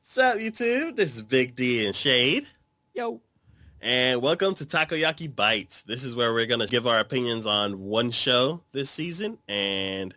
Sup, YouTube? This is Big D and Shade. Yo. And welcome to Takoyaki Bites. This is where we're going to give our opinions on one show this season and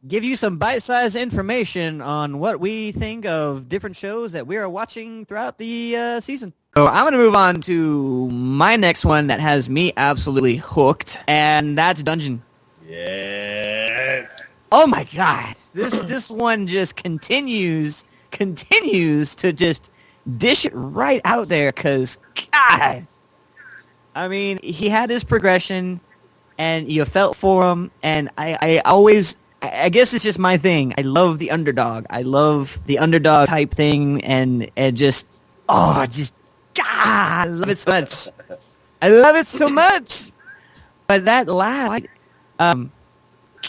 Give you some bite-sized information on what we think of different shows that we are watching throughout the season. So I'm going to move on to my next one that has me absolutely hooked, and that's Dungeon. yes. Oh my god. This one just continues to just dish it right out there because, God, I mean, he had his progression, and you felt for him, and I guess it's just my thing. I love the underdog. I love the underdog type thing, and God, I love it so much. I love it so much. But that last, God,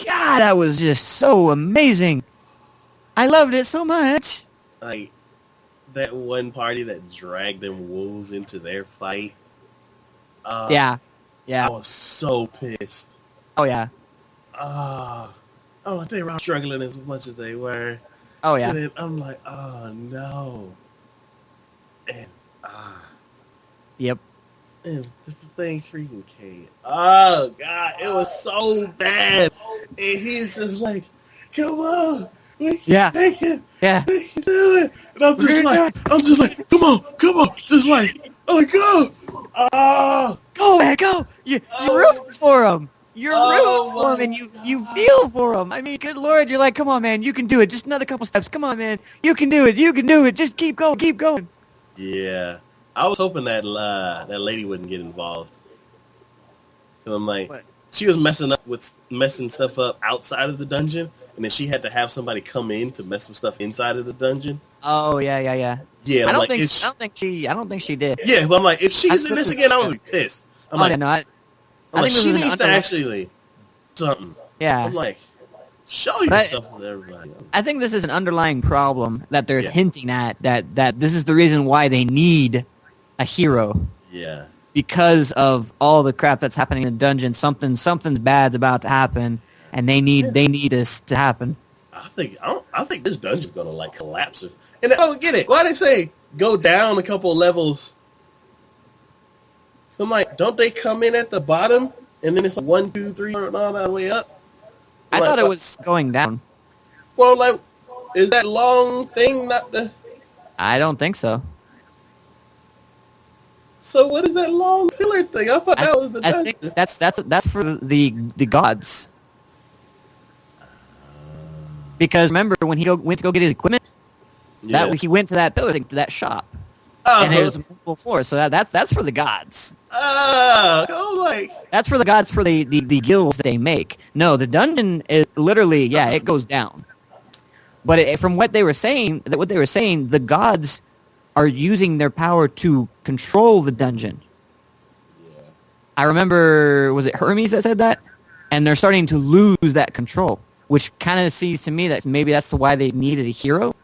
that was just so amazing. I loved it so much. Like, that one party that dragged them wolves into their fight. Yeah. I was so pissed. Oh, yeah. Oh, they were struggling as much as they were. Oh, yeah. And then I'm like, oh, no. And, Yep. and the thing freaking came. Oh, God, it was so bad. And he's just like, come on. We can take it. Yeah. We can do it. And I'm just like, come on. Just like, oh, go. Oh. Go, man, go. You're rooting for him. You're rooting for him, and you feel for him. I mean, good Lord, you're like, come on, man, you can do it. Just another couple steps. Come on, man. You can do it. Just keep going. Yeah. I was hoping that that lady wouldn't get involved. And I'm like, What? she was messing stuff up outside of the dungeon, and then she had to have somebody come in to mess with stuff inside of the dungeon. Oh, yeah. Yeah, I I'm don't like, think she did. yeah, I'm like, if she's in this again, I'm gonna be pissed. I'm like, I I'm like, think this she was an needs to underlying- actually do something. Yeah. I'm like, show But yourself to everybody. I think this is an underlying problem that they're Yeah. hinting at, that this is the reason why they need a hero. Yeah. Because of all the crap that's happening in the dungeon, something's bad's about to happen, and they need this to happen. I think this dungeon's gonna like collapse. And I don't get it. Why they say go down a couple levels? I'm like, don't they come in at the bottom and then it's like 1, 2, 3, and all that way up? I thought it was going down. Well, like, is that long thing not the? I don't think so. So what is that long pillar thing? I thought that was the I dungeon. think that's for the gods. Because remember when he went to go get his equipment, that he went to that pillar thing, to that shop, and there's multiple floors. So that's for the gods. That's for the gods for the guilds that they make. No, the dungeon is literally it goes down. But from what they were saying, the gods are using their power to control the dungeon. Yeah. I remember, was it Hermes that said that? And they're starting to lose that control, which kind of seems to me that maybe that's why they needed a hero,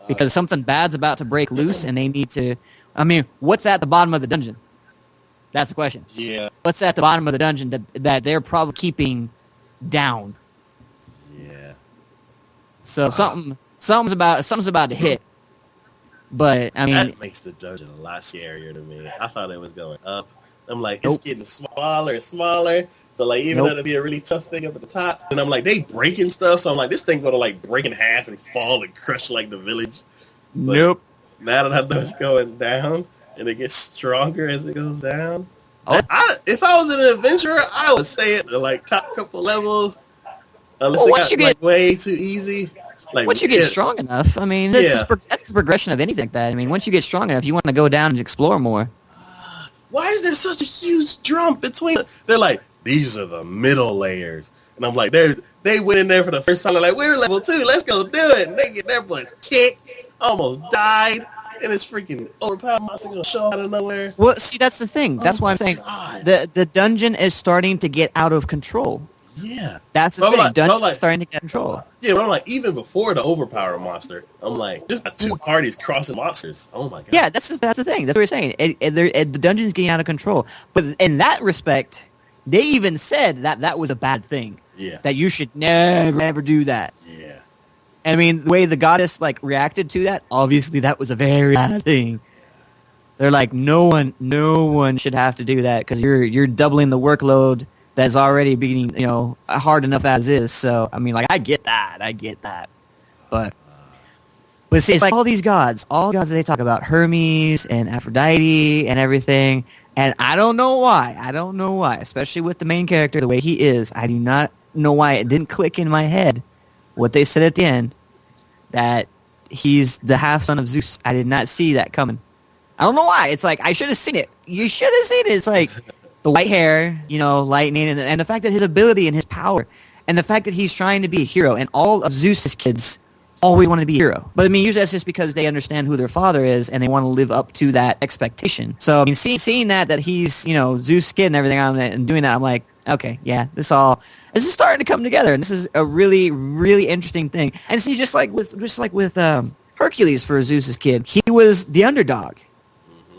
because something bad's about to break loose, and they need to. I mean, what's at the bottom of the dungeon? That's the question. Yeah. What's at the bottom of the dungeon that they're probably keeping down? Yeah. So something's about to hit. But I mean, that makes the dungeon a lot scarier to me. I thought it was going up. I'm like, it's getting smaller and smaller. So like, even though it'll be a really tough thing up at the top, and I'm like, they breaking stuff. So I'm like, this thing gonna like break in half and fall and crush like the village. But nope. Now that I know it's going down and it gets stronger as it goes down. Oh. If I was an adventurer, I would stay at the like top couple levels. Unless it got like way too easy. Like, once you get strong enough, I mean, that's the progression of anything like that. I mean, once you get strong enough, you want to go down and explore more. Why is there such a huge jump between? They're like, these are the middle layers. And I'm like, they went in there for the first time. They're like, we're level 2. Let's go do it. And they get their butts kicked. Almost died. And this freaking overpowered monster going to show out of nowhere. Well, see, that's the thing. That's why I'm saying the dungeon is starting to get out of control. Yeah. That's the thing. Dungeon is starting to get control. Yeah, but I'm like, even before the overpowered monster, I'm like, just got two parties crossing monsters. Oh my god. Yeah, that's the thing. That's what you're saying. The dungeon's getting out of control. But in that respect, they even said that was a bad thing. Yeah. That you should never do that. Yeah. I mean, the way the goddess like reacted to that, obviously that was a very bad thing. They're like, no one should have to do that because you're doubling the workload that's already being hard enough as is. So I mean, like I get that, but see, it's like all the gods that they talk about, Hermes and Aphrodite and everything, and I don't know why, especially with the main character the way he is, I do not know why it didn't click in my head what they said at the end that he's the half son of Zeus. I did not see that coming. I don't know why. It's like, I should have seen it. You should have seen it. It's like the white hair, lightning, and the fact that his ability and his power, and the fact that he's trying to be a hero, and all of Zeus's kids always want to be a hero. But I mean, usually that's just because they understand who their father is, and they want to live up to that expectation. So I mean, seeing that he's, Zeus' kid and everything on it, and doing that, I'm like, okay, yeah, this is starting to come together, and this is a really, really interesting thing. And see, just like with Hercules for Zeus's kid, he was the underdog.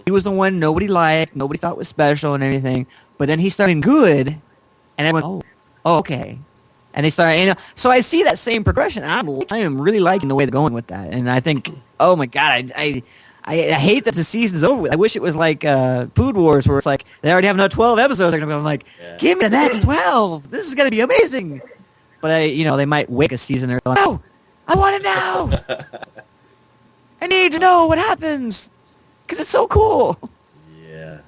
He was the one nobody liked, nobody thought was special and everything. But then he started good, and everyone, oh, okay. And they started, so I see that same progression. And I am really liking the way they're going with that. And I think, oh my God, I hate that the season's over with. I wish it was like Food Wars, where it's like they already have another 12 episodes. They're gonna go, I'm like, give me the next 12. This is gonna be amazing. But they might wake a season or like, no, I want it now. I need to know what happens because it's so cool. Yeah.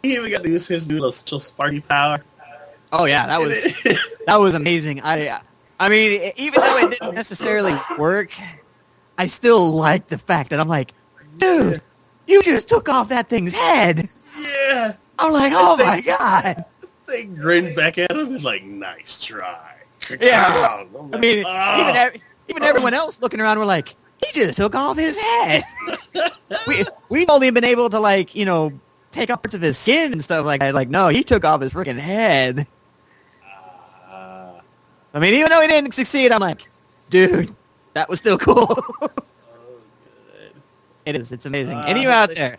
He even got to use his new little sparky power. Oh yeah, that was amazing. I mean, even though it didn't necessarily work, I still like the fact that I'm like, dude, you just took off that thing's head. Yeah. I'm like, oh my God. They grinned back at him and like, nice try. Yeah. Like, I mean, even everyone else looking around were like, he just took off his head. We've only been able to take off parts of his skin and stuff like that. Like, no, he took off his freaking head. I mean, even though he didn't succeed, I'm like, dude, that was still cool. Good. It is. It's amazing. Any of you out there,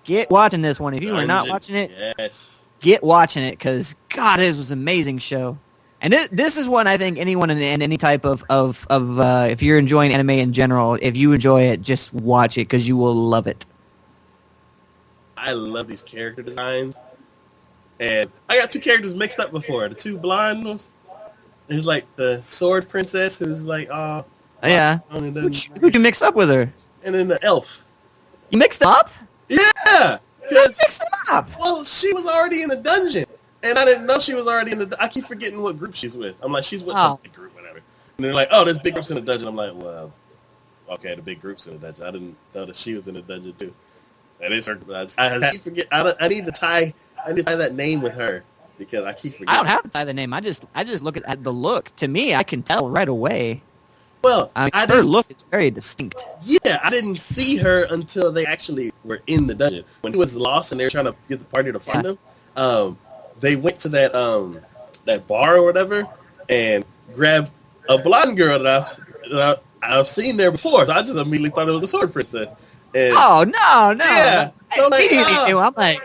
get watching this one. If you are not watching it, yes, get watching it because, God, this was an amazing show. And this is one I think anyone in any type of if you're enjoying anime in general, if you enjoy it, just watch it because you will love it. I love these character designs. And I got two characters mixed up before. The two blonde ones. There's like the sword princess who's like, yeah. Who'd you mix up with her? And then the elf. You mixed them up? Yeah. You mixed them up. Well, she was already in the dungeon. And I didn't know she was already in the... I keep forgetting what group she's with. I'm like, she's with some big group, whatever. And they're like, oh, there's big groups in the dungeon. I'm like, well, okay, the big group's in the dungeon. I didn't know that she was in the dungeon, too. And it's her... I keep forgetting... I need to tie that name with her. Because I keep forgetting. I don't have to tie the name. I just look at the look. To me, I can tell right away. Well, her look is very distinct. Yeah, I didn't see her until they actually were in the dungeon. When he was lost and they were trying to get the party to find him, they went to that bar or whatever and grabbed a blonde girl that I've seen there before. So I just immediately thought it was the sword princess. And, oh no! Yeah, so I'm like,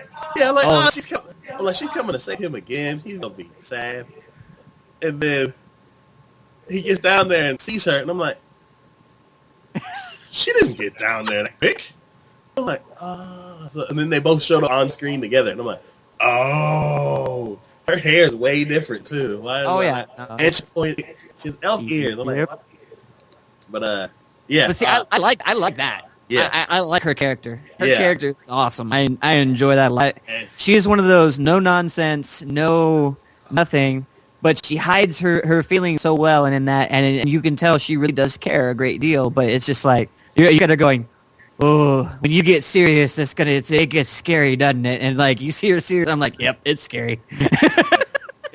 she's coming to save him again. He's gonna be sad. And then he gets down there and sees her, and I'm like, she didn't get down there that quick. I'm like, so, and then they both showed up on screen together, and I'm like, oh, her hair is way different too. Yeah. And she's elf ears. I'm like, but yeah. But see, I like that. Yeah. I like her character. Her character is awesome. I enjoy that a lot. Yes. She's one of those no nonsense, no nothing, but she hides her feelings so well, and in that, and you can tell she really does care a great deal. But it's just like you got her going, oh, when you get serious, it gets scary, doesn't it? And like you see her serious, I'm like, yep, it's scary.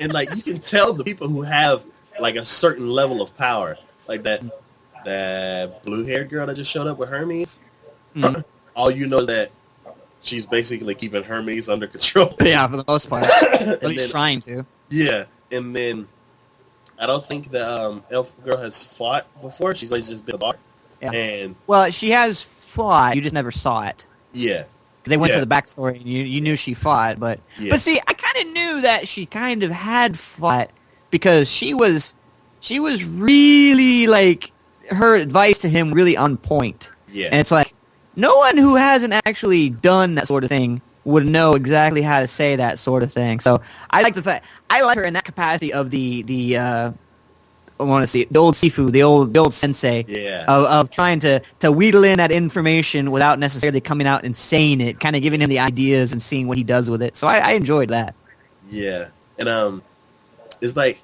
And like you can tell the people who have like a certain level of power, like that blue-haired girl that just showed up with Hermes. Mm-hmm. All you know is that she's basically keeping Hermes under control. Yeah, for the most part. At least trying to. Yeah, and then I don't think the elf girl has fought before. She's always just been a bar. Yeah. Well, she has fought. You just never saw it. Yeah. Because they went to the backstory, and you knew she fought. But see, I kind of knew that she kind of had fought because she was really like her advice to him really on point. Yeah. And it's like, no one who hasn't actually done that sort of thing would know exactly how to say that sort of thing. So I like her in that capacity of the I want to see the old Sifu, the old sensei, of trying to wheedle in that information without necessarily coming out and saying it, kind of giving him the ideas and seeing what he does with it. So I enjoyed that. Yeah, and it's like,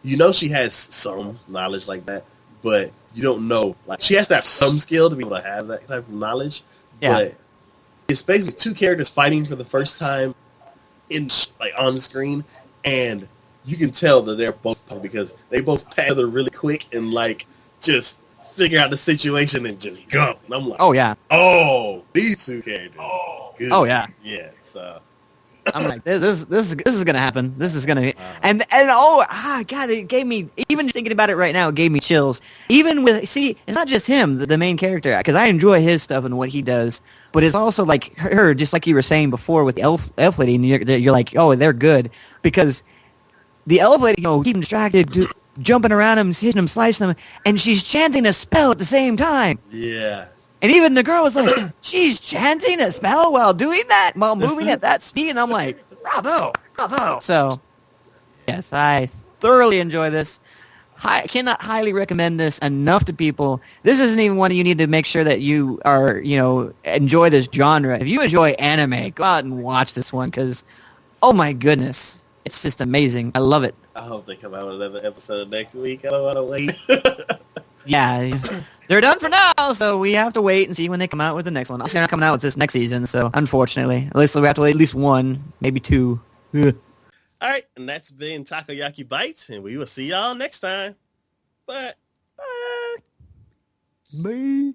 you know, she has some knowledge like that, but you don't know, like, she has to have some skill to be able to have that type of knowledge. Yeah. But it's basically two characters fighting for the first time on the screen, and you can tell that they're both, because they both pass together really quick and like just figure out the situation and just go. And I'm like, oh yeah, these two characters. Good. Oh yeah, yeah. So I'm like, this is gonna happen. This is gonna be, and God, it gave me, even thinking about it right now, it gave me chills. Even with, see, it's not just him, the main character, because I enjoy his stuff and what he does, but it's also like her, just like you were saying before with the elf lady, and you're like, oh, they're good because the elf lady, keep him distracted, jumping around him, hitting him, slicing him, and she's chanting a spell at the same time. Yeah. And even the girl was like, she's chanting a spell while doing that, while moving at that speed. And I'm like, bravo. So, yes, I thoroughly enjoy this. I cannot highly recommend this enough to people. This isn't even one you need to make sure that you are, enjoy this genre. If you enjoy anime, go out and watch this one because, oh my goodness. It's just amazing. I love it. I hope they come out with another episode next week. I don't want to wait. Yeah, they're done for now, so we have to wait and see when they come out with the next one. They're not coming out with this next season, so unfortunately. At least we have to wait at least one, maybe two. All right, and that's been Takoyaki Bites, and we will see y'all next time. Bye. Bye.